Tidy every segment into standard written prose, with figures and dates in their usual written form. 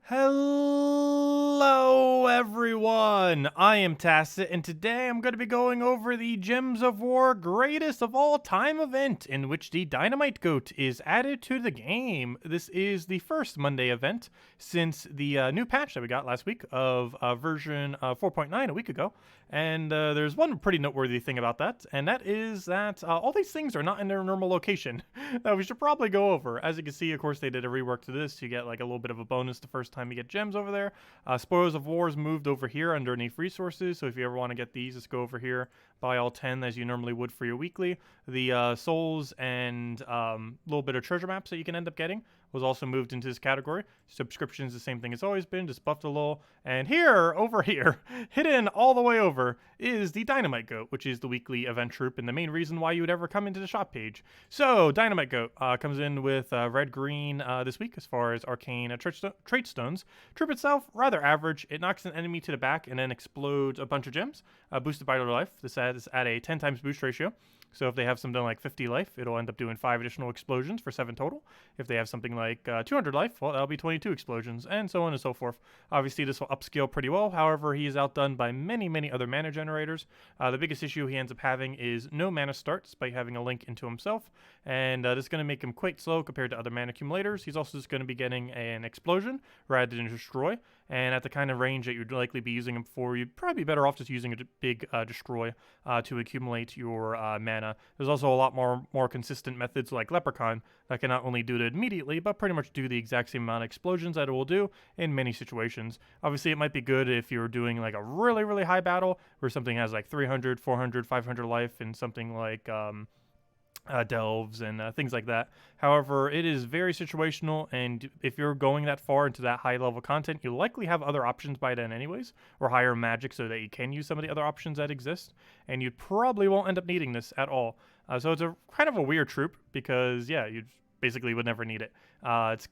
Hello everyone, I am Tacet, and today I'm going to be going over the Gems of War Greatest of All Time event, in which the Dynamite Goat is added to the game. This is the first Monday event since the new patch that we got last week of version 4.9 a week ago, and there's one pretty noteworthy thing about that, and that is that all these things are not in their normal location that we should probably go over. As you can see, of course, they did a rework to this. You get like a little bit of a bonus the first time you get gems over there. Spoils of Wars moved over here underneath resources, so if you ever want to get these, just go over here, buy all 10 as you normally would for your weekly. The souls and little bit of treasure maps that you can end up getting was also moved into this category. Subscriptions, the same thing it's always been, just buffed a little. And here, over here, hidden all the way over, is the Dynamite Goat, which is the weekly event troop and the main reason why you would ever come into the shop page. So, Dynamite Goat comes in with red-green this week as far as arcane trait stones. Troop itself, rather average. It knocks an enemy to the back and then explodes a bunch of gems. Boosted by their life. This is at a 10 times boost ratio. So if they have something like 50 life, it'll end up doing 5 additional explosions for 7 total. If they have something like 200 life, well, that'll be 22 explosions, and so on and so forth. Obviously, this will upscale pretty well. However, he is outdone by many, many other mana generators. The biggest issue he ends up having is no mana start, despite having a link into himself, and this is going to make him quite slow compared to other mana accumulators. He's also just going to be getting an explosion rather than destroy, and at the kind of range that you'd likely be using him for, you'd probably be better off just using a big destroy to accumulate your mana. There's also a lot more consistent methods like Leprechaun that can not only do it immediately, but pretty much do the exact same amount of explosions that it will do in many situations. Obviously, it might be good if you're doing like a really, really high battle where something has like 300, 400, 500 life and something like delves and things like that. However, it is very situational, and if you're going that far into that high level content, you likely have other options by then anyways, or higher magic so that you can use some of the other options that exist, and you probably won't end up needing this at all. So it's a kind of a weird troop because, yeah, you basically would never need it. It's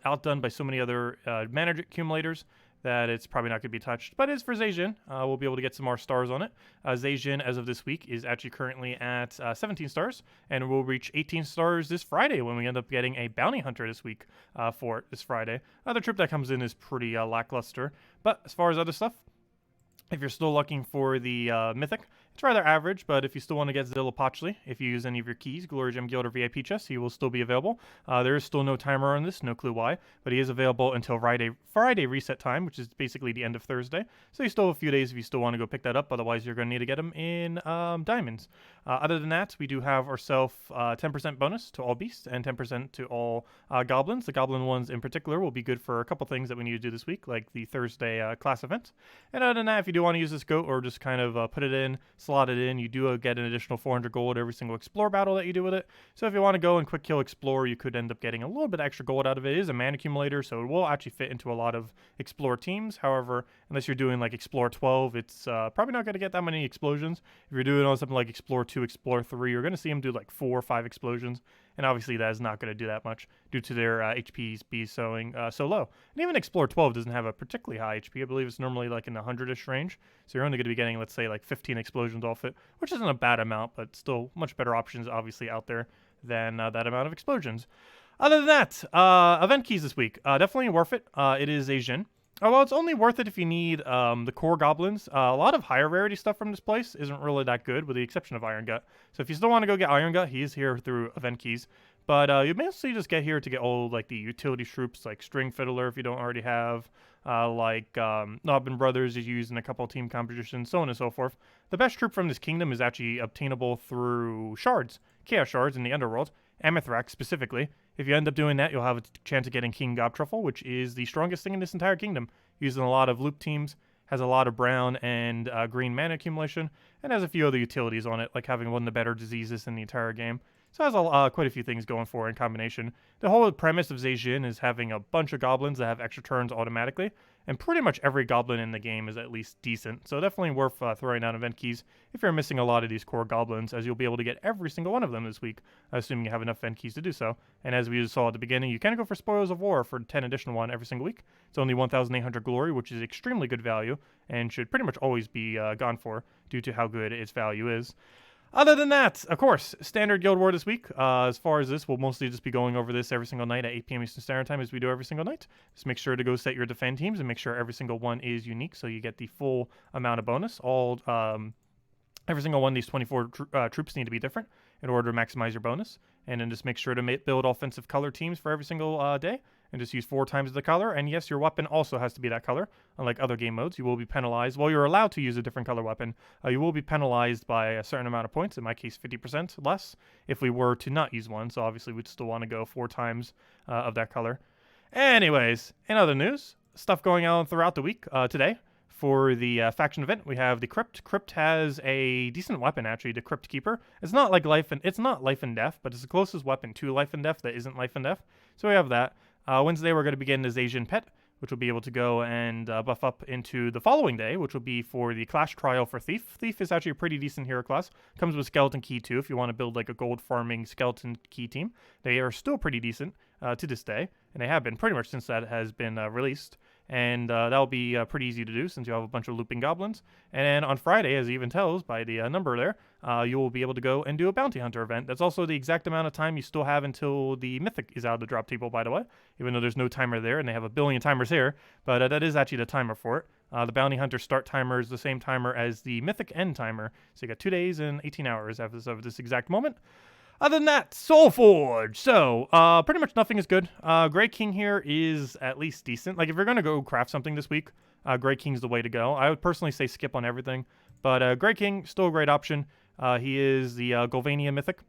outdone by so many other mana accumulators that it's probably not going to be touched. But as for Zejin, we'll be able to get some more stars on it. Zejin, as of this week, is actually currently at 17 stars, and will reach 18 stars this Friday when we end up getting a Bounty Hunter this week for it this Friday. The trip that comes in is pretty lackluster. But as far as other stuff, if you're still looking for the Mythic, it's rather average, but if you still want to get Zillipochli, if you use any of your keys, Glory Gem Guild or VIP chest, he will still be available. There is still no timer on this, no clue why, but he is available until Friday reset time, which is basically the end of Thursday. So you still have a few days if you still want to go pick that up, otherwise you're going to need to get him in diamonds. Other than that, we do have ourselves 10% bonus to all beasts and 10% to all goblins. The goblin ones in particular will be good for a couple things that we need to do this week, like the Thursday class event. And other than that, if you do want to use this goat or just kind of put it in, slot it in, you do get an additional 400 gold every single explore battle that you do with it. So if you want to go and quick kill explore, you could end up getting a little bit extra gold out of it. It is a mana accumulator, so it will actually fit into a lot of explore teams. However, unless you're doing like explore 12, it's probably not going to get that many explosions. If you're doing on something like explore 2, explore 3, you're going to see them do like 4 or 5 explosions, and obviously that is not going to do that much due to their HPs being so low. And even explore 12 doesn't have a particularly high HP. I believe it's normally like in the 100-ish range, so you're only going to be getting, let's say, like 15 explosions off it, which isn't a bad amount, but still much better options obviously out there than that amount of explosions. Other than that, event keys this week, definitely worth it. It is a Jin. Well, it's only worth it if you need the core goblins. A lot of higher rarity stuff from this place isn't really that good, with the exception of Iron Gut. So if you still want to go get Iron Gut, he is here through event keys. But you mostly just get here to get all like the utility troops, like Stringfiddler if you don't already have, like Nobbin Brothers is used in a couple of team competitions, so on and so forth. The best troop from this kingdom is actually obtainable through shards, Chaos Shards in the Underworld, Amethrax specifically. If you end up doing that, you'll have a chance of getting King Gobtruffle, which is the strongest thing in this entire kingdom. Used in a lot of loop teams, has a lot of brown and green mana accumulation, and has a few other utilities on it, like having one of the better diseases in the entire game. So it has quite a few things going for it in combination. The whole premise of Zejin is having a bunch of goblins that have extra turns automatically, and pretty much every goblin in the game is at least decent, so definitely worth throwing out event keys if you're missing a lot of these core goblins, as you'll be able to get every single one of them this week, assuming you have enough event keys to do so. And as we saw at the beginning, you can go for Spoils of War for 10 additional one every single week. It's only 1,800 glory, which is extremely good value, and should pretty much always be gone for due to how good its value is. Other than that, of course, standard Guild War this week. As far as this, we'll mostly just be going over this every single night at 8 p.m. Eastern Standard Time as we do every single night. Just make sure to go set your defend teams and make sure every single one is unique so you get the full amount of bonus. Every single one of these 24 troops need to be different in order to maximize your bonus. And then just make sure to build offensive color teams for every single day. And just use 4 times the color. And yes, your weapon also has to be that color. Unlike other game modes, you will be penalized. While you're allowed to use a different color weapon, you will be penalized by a certain amount of points, in my case 50% less, if we were to not use one. So obviously we'd still want to go 4 times of that color. Anyways, in other news, stuff going on throughout the week today. For the faction event, we have the Crypt. Crypt has a decent weapon, actually, the Crypt Keeper. It's not like life and death, but it's the closest weapon to life and death that isn't life and death. So we have that. Wednesday, we're going to be getting the Asian Pet, which will be able to go and buff up into the following day, which will be for the Clash Trial for Thief. Thief is actually a pretty decent hero class. Comes with Skeleton Key, too, if you want to build like a gold farming Skeleton Key team. They are still pretty decent to this day, and they have been pretty much since that has been released. And that'll be pretty easy to do since you have a bunch of looping goblins. And then on Friday, as it even tells by the number there, you will be able to go and do a bounty hunter event. That's also the exact amount of time you still have until the mythic is out of the drop table, by the way, even though there's no timer there and they have a billion timers here. But that is actually the timer for it. The bounty hunter start timer is the same timer as the mythic end timer. So you got 2 days and 18 hours as of this exact moment. Other than that, Soulforge. So, pretty much nothing is good. Grey King here is at least decent. Like, if you're going to go craft something this week, Grey King's the way to go. I would personally say skip on everything. But Grey King, still a great option. He is the Golvania mythic.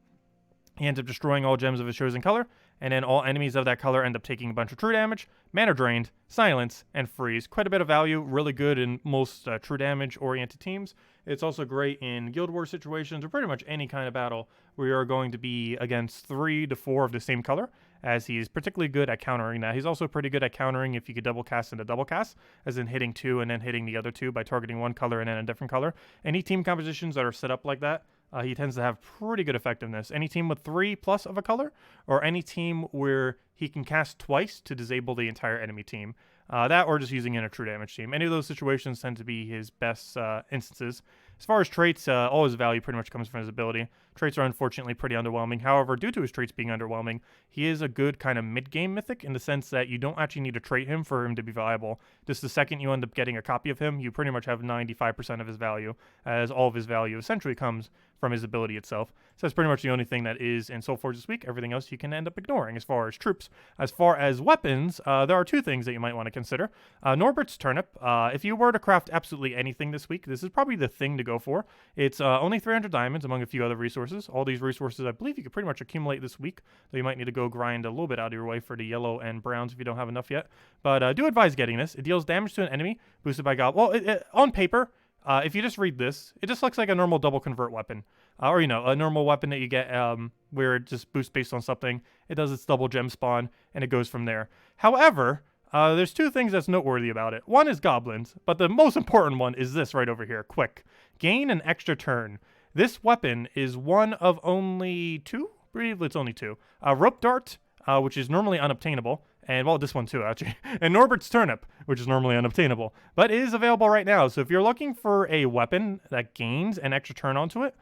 He ends up destroying all gems of his chosen color, and then all enemies of that color end up taking a bunch of true damage, mana drained, silence, and freeze. Quite a bit of value, really good in most true damage-oriented teams. It's also great in Guild War situations, or pretty much any kind of battle where you're going to be against 3 to 4 of the same color, as he's particularly good at countering that. He's also pretty good at countering if you could double cast into double cast, as in hitting 2 and then hitting the other 2 by targeting one color and then a different color. Any team compositions that are set up like that, he tends to have pretty good effectiveness. Any team with 3 plus of a color, or any team where he can cast twice to disable the entire enemy team. That or just using in a true damage team. Any of those situations tend to be his best instances. As far as traits, all his value pretty much comes from his ability. Traits are unfortunately pretty underwhelming. However, due to his traits being underwhelming, he is a good kind of mid-game mythic in the sense that you don't actually need to trait him for him to be viable. Just the second you end up getting a copy of him, you pretty much have 95% of his value, as all of his value essentially comes from his ability itself. So that's pretty much the only thing that is in Soulforge this week. Everything else you can end up ignoring as far as troops. As far as weapons, there are 2 things that you might want to consider. Norbert's Turnip. If you were to craft absolutely anything this week, this is probably the thing to go for. It's only 300 diamonds among a few other resources. All these resources, I believe you could pretty much accumulate this week, though you might need to go grind a little bit out of your way for the yellow and browns if you don't have enough yet. But do advise getting this. It deals damage to an enemy, boosted by God. Well, on paper, if you just read this, it just looks like a normal double convert weapon. Or, you know, a normal weapon that you get where it just boosts based on something. It does its double gem spawn, and it goes from there. However, there's 2 things that's noteworthy about it. One is goblins, but the most important one is this right over here. Quick. Gain an extra turn. This weapon is one of only 2? I believe it's only 2. Rope Dart, which is normally unobtainable. And, well, this one too, actually. And Norbert's Turnip, which is normally unobtainable, but is available right now. So if you're looking for a weapon that gains an extra turn onto it,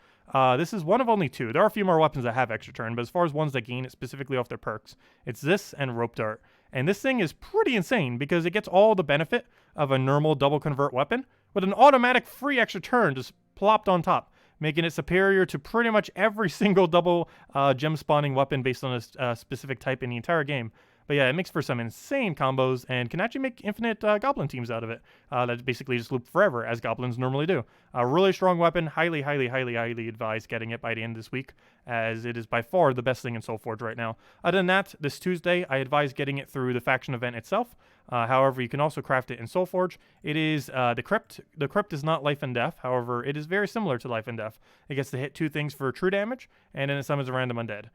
this is one of only 2. There are a few more weapons that have extra turn, but as far as ones that gain it specifically off their perks, it's this and Rope Dart. And this thing is pretty insane because it gets all the benefit of a normal double convert weapon with an automatic free extra turn just plopped on top, making it superior to pretty much every single double gem spawning weapon based on a specific type in the entire game. But yeah, it makes for some insane combos and can actually make infinite goblin teams out of it. That basically just loop forever, as goblins normally do. A really strong weapon. Highly, highly, highly, highly advise getting it by the end of this week, as it is by far the best thing in Soulforge right now. Other than that, this Tuesday, I advise getting it through the faction event itself. However, you can also craft it in Soulforge. It is the Crypt. The Crypt is not life and death. However, it is very similar to life and death. It gets to hit 2 things for true damage, and then it summons a random undead.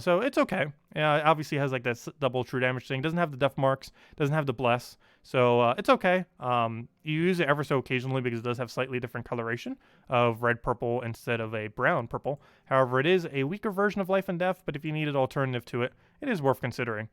So it's okay. It obviously has like that double true damage thing. Doesn't have the death marks. Doesn't have the bless. So it's okay. You use it ever so occasionally because it does have slightly different coloration of red purple instead of a brown purple. However, it is a weaker version of life and death, but if you need an alternative to it, it is worth considering.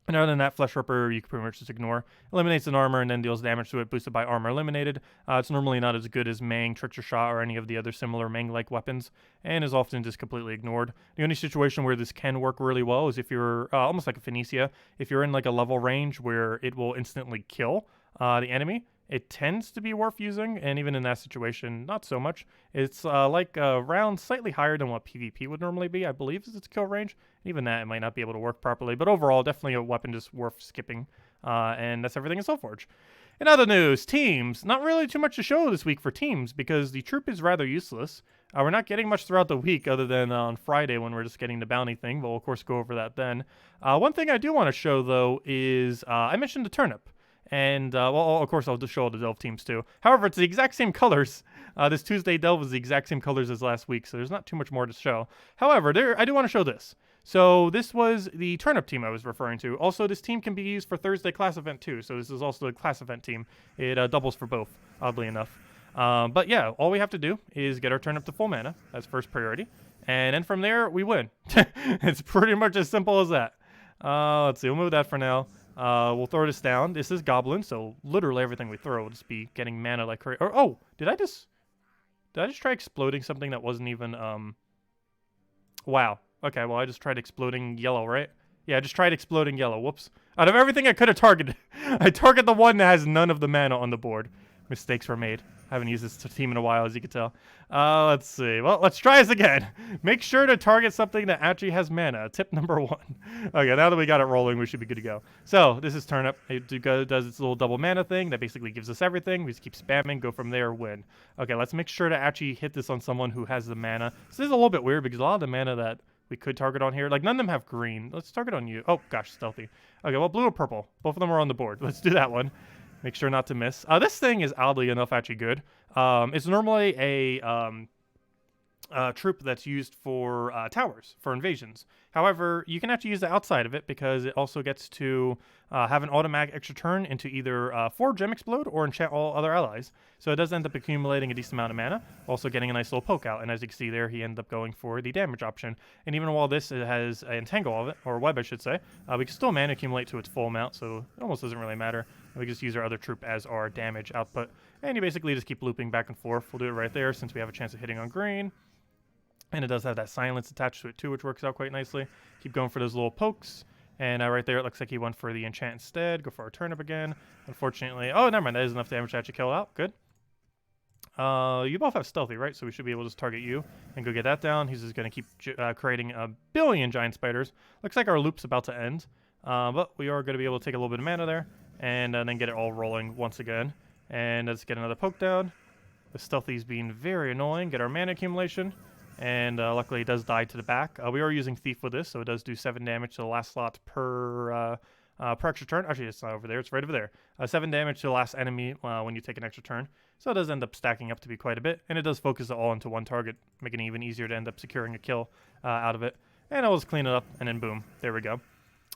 And other than that, Flesh Ripper you can pretty much just ignore. Eliminates an armor and then deals damage to it, boosted by armor eliminated. It's normally not as good as Mang, Trickster Shot, or any of the other similar Mang-like weapons, and is often just completely ignored. The only situation where this can work really well is if you're almost like a Phoenicia, if you're in like a level range where it will instantly kill the enemy. It tends to be worth using, and even in that situation, not so much. It's like a round slightly higher than what PvP would normally be, I believe, is its kill range. And even that, it might not be able to work properly. But overall, definitely a weapon just worth skipping. And that's everything in Soulforge. In other news, teams. Not really too much to show this week for teams, because the troop is rather useless. We're not getting much throughout the week other than on Friday when we're just getting the bounty thing. But we'll, of course, go over that then. One thing I do want to show, though, is I mentioned the turnip. And, well, of course, I'll just show all the Delve teams, too. However, it's the exact same colors. This Tuesday Delve is the exact same colors as last week, so there's not too much more to show. However, I do want to show this. So this was the Turnip team I was referring to. Also, this team can be used for Thursday class event, too. So this is also a class event team. It doubles for both, oddly enough. But, yeah, all we have to do is get our Turnip to full mana. That's first priority. And then from there, we win. It's pretty much as simple as that. Let's see. We'll move that for now. We'll throw this down. This is Goblin, so literally everything we throw will just be getting mana like crazy. Oh, did I just try exploding something that wasn't even, wow. Okay, well, I just tried exploding yellow, right? Yeah, I just tried exploding yellow. Whoops. Out of everything I could have targeted, I target the one that has none of the mana on the board. Mistakes were made. I haven't used this team in a while, as you can tell. Let's see. Well, let's try this again. Make sure to target something that actually has mana. Tip number 1. Okay, now that we got it rolling, we should be good to go. So, this is Turnip. It does its little double mana thing. That basically gives us everything. We just keep spamming, go from there, win. Okay, let's make sure to actually hit this on someone who has the mana. This is a little bit weird because a lot of the mana that we could target on here, like none of them have green. Let's target on you. Oh, gosh, stealthy. Okay, well, blue or purple. Both of them are on the board. Let's do that one. Make sure not to miss. This thing is oddly enough actually good. It's normally a troop that's used for towers, for invasions. However, you can actually use the outside of it because it also gets to have an automatic extra turn into either Forge Gem Explode or enchant all other allies. So it does end up accumulating a decent amount of mana, also getting a nice little poke out. And as you can see there, he ended up going for the damage option. And even while this has an entangle of it, or web I should say, we can still mana accumulate to its full amount, so it almost doesn't really matter. We just use our other troop as our damage output. And you basically just keep looping back and forth. We'll do it right there since we have a chance of hitting on green. And it does have that silence attached to it too, which works out quite nicely. Keep going for those little pokes. And right there, it looks like he went for the enchant instead. Go for our turnip again. Unfortunately, oh, never mind. That is enough damage to actually kill out. Good. You both have stealthy, right? So we should be able to just target you and go get that down. He's just going to keep creating a billion giant spiders. Looks like our loop's about to end. But we are going to be able to take a little bit of mana there. And then get it all rolling once again. And let's get another poke down. The stealthy's being very annoying. Get our mana accumulation. And luckily it does die to the back. We are using Thief with this, so it does do 7 damage to the last slot per extra turn. Actually, it's not over there. It's right over there. 7 damage to the last enemy when you take an extra turn. So it does end up stacking up to be quite a bit. And it does focus it all into one target, making it even easier to end up securing a kill out of it. And I'll just clean it up, and then boom. There we go.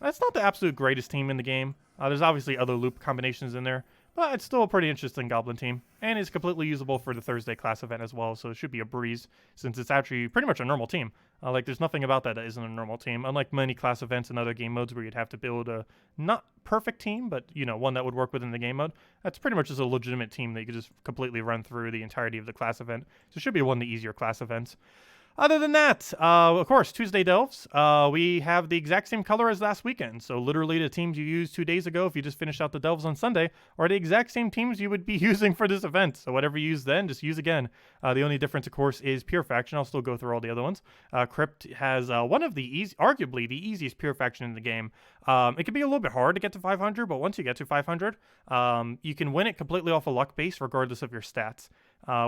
That's not the absolute greatest team in the game. There's obviously other loop combinations in there. But it's still a pretty interesting Goblin team, and it's completely usable for the Thursday class event as well, so it should be a breeze, since it's actually pretty much a normal team. Like, there's nothing about that isn't a normal team, unlike many class events and other game modes where you'd have to build a not perfect team, but, you know, one that would work within the game mode. That's pretty much just a legitimate team that you could just completely run through the entirety of the class event, so it should be one of the easier class events. Other than that, of course, Tuesday Delves, we have the exact same color as last weekend. So literally the teams you used 2 days ago, if you just finished out the Delves on Sunday, are the exact same teams you would be using for this event. So whatever you used then, just use again. The only difference, of course, is Pure Faction. I'll still go through all the other ones. Crypt has one of the arguably the easiest Pure Faction in the game. It can be a little bit hard to get to 500, but once you get to 500, you can win it completely off a luck base regardless of your stats.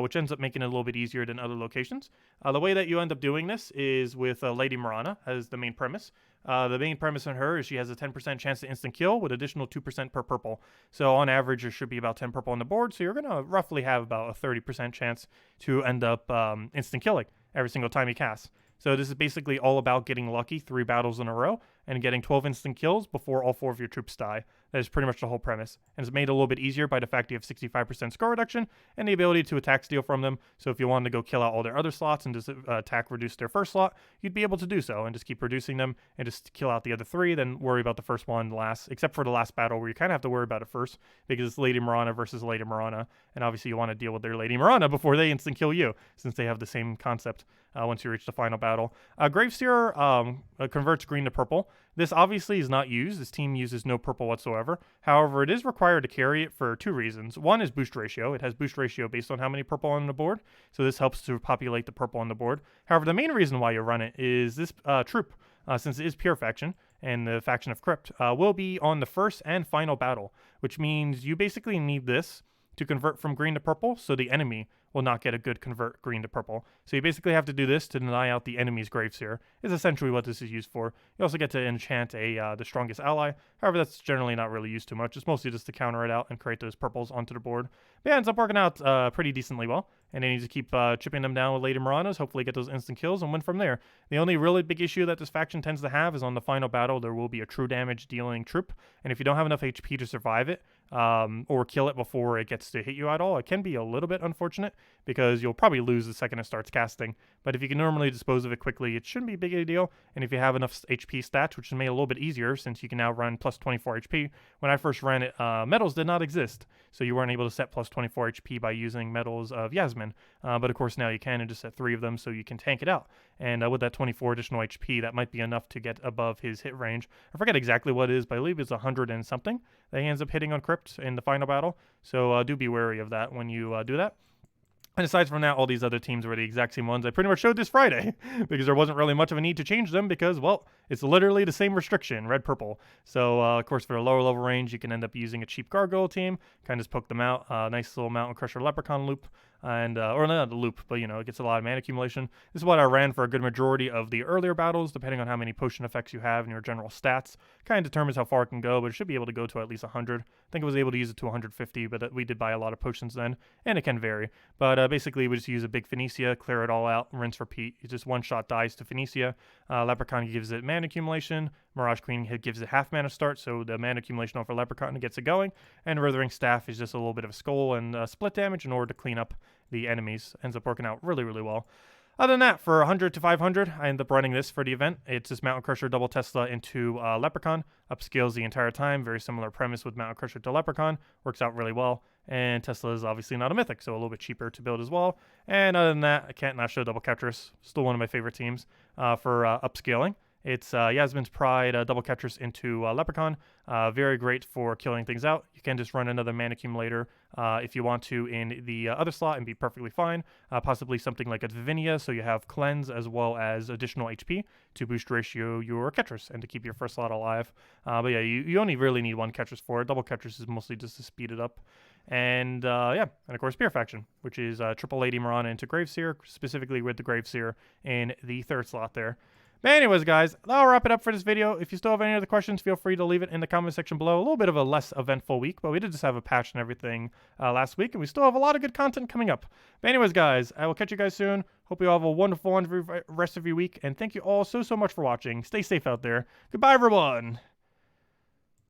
Which ends up making it a little bit easier than other locations. The way that you end up doing this is with Lady Morona as the main premise. The main premise on her is she has a 10% chance to instant kill with additional 2% per purple. So on average, there should be about 10 purple on the board. So you're going to roughly have about a 30% chance to end up instant killing every single time you cast. So this is basically all about getting lucky 3 battles in a row and getting 12 instant kills before all 4 of your troops die. That is pretty much the whole premise. And it's made a little bit easier by the fact you have 65% score reduction and the ability to attack steal from them. So if you wanted to go kill out all their other slots and just attack reduce their first slot, you'd be able to do so and just keep reducing them and just kill out the other 3, then worry about the first one last, except for the last battle where you kind of have to worry about it first because it's Lady Morona versus Lady Morona. And obviously you want to deal with their Lady Morona before they instant kill you, since they have the same concept once you reach the final battle. Seer converts green to purple. This obviously is not used. This team uses no purple whatsoever. However, it is required to carry it for 2 reasons. One is boost ratio. It has boost ratio based on how many purple on the board, so this helps to populate the purple on the board. However, the main reason why you run it is this troop, since it is pure faction, and the faction of Crypt, will be on the first and final battle, which means you basically need this to convert from green to purple, so the enemy will not get a good convert green to purple. So you basically have to do this to deny out the enemy's Graveseer, is essentially what this is used for. You also get to enchant the strongest ally. However, that's generally not really used too much. It's mostly just to counter it out and create those purples onto the board. But yeah, it ends up working out pretty decently well. And then you just keep chipping them down with Lady Moranas, hopefully get those instant kills and win from there. The only really big issue that this faction tends to have is on the final battle, there will be a true damage dealing troop. And if you don't have enough HP to survive it, or kill it before it gets to hit you at all, it can be a little bit unfortunate because you'll probably lose the second it starts casting. But if you can normally dispose of it quickly, it shouldn't be big a deal. And if you have enough HP stats, which is made a little bit easier since you can now run plus 24 HP. When I first ran it, medals did not exist, so you weren't able to set plus 24 HP by using medals of Yasmin. But of course now you can, and just set 3 of them so you can tank it out. And with that 24 additional HP, that might be enough to get above his hit range. I forget exactly what it is, but I believe it's 100 and something that he ends up hitting on Crypt in the final battle. So do be wary of that when you do that. And aside from that, all these other teams were the exact same ones I pretty much showed this Friday because there wasn't really much of a need to change them because, well, it's literally the same restriction, red-purple. So, of course, for a lower level range, you can end up using a cheap Gargoyle team, kind of just poke them out, nice little Mountain Crusher Leprechaun loop, and or not the loop, but, you know, it gets a lot of mana accumulation. This is what I ran for a good majority of the earlier battles, depending on how many potion effects you have and your general stats. Kind of determines how far it can go, but it should be able to go to at least 100. I think I was able to use it to 150, but we did buy a lot of potions then, and it can vary. But basically, we just use a big Phoenicia, clear it all out, rinse, repeat. It's just one-shot dies to Phoenicia. Leprechaun gives it mana accumulation. Mirage Queen gives it half mana start, so the mana accumulation for Leprechaun gets it going. And Writhing Staff is just a little bit of a skull and split damage in order to clean up the enemies. Ends up working out really, really well. Other than that, for 100 to 500, I end up running this for the event. It's just Mountain Crusher double Tesla into Leprechaun. Upscales the entire time. Very similar premise with Mountain Crusher to Leprechaun. Works out really well. And Tesla is obviously not a mythic, so a little bit cheaper to build as well. And other than that, I can't not show double Catchers. Still one of my favorite teams for upscaling. It's Yasmin's Pride double Catchers into Leprechaun. Very great for killing things out. You can just run another mana accumulator if you want to in the other slot and be perfectly fine. Possibly something like a Divinia, so you have Cleanse as well as additional HP to boost ratio your Catchers and to keep your first slot alive. But yeah, you only really need 1 Catchers for it. Double Catchers is mostly just to speed it up. And yeah, and of course Spear Faction, which is triple Lady Morona into Graveseer, specifically with the Graveseer in the 3rd slot there. But anyways, guys, that'll wrap it up for this video. If you still have any other questions, feel free to leave it in the comment section below. A little bit of a less eventful week, but we did just have a patch and everything last week, and we still have a lot of good content coming up. But anyways, guys, I will catch you guys soon. Hope you all have a wonderful rest of your week, and thank you all so much for watching. Stay safe out there. Goodbye, everyone.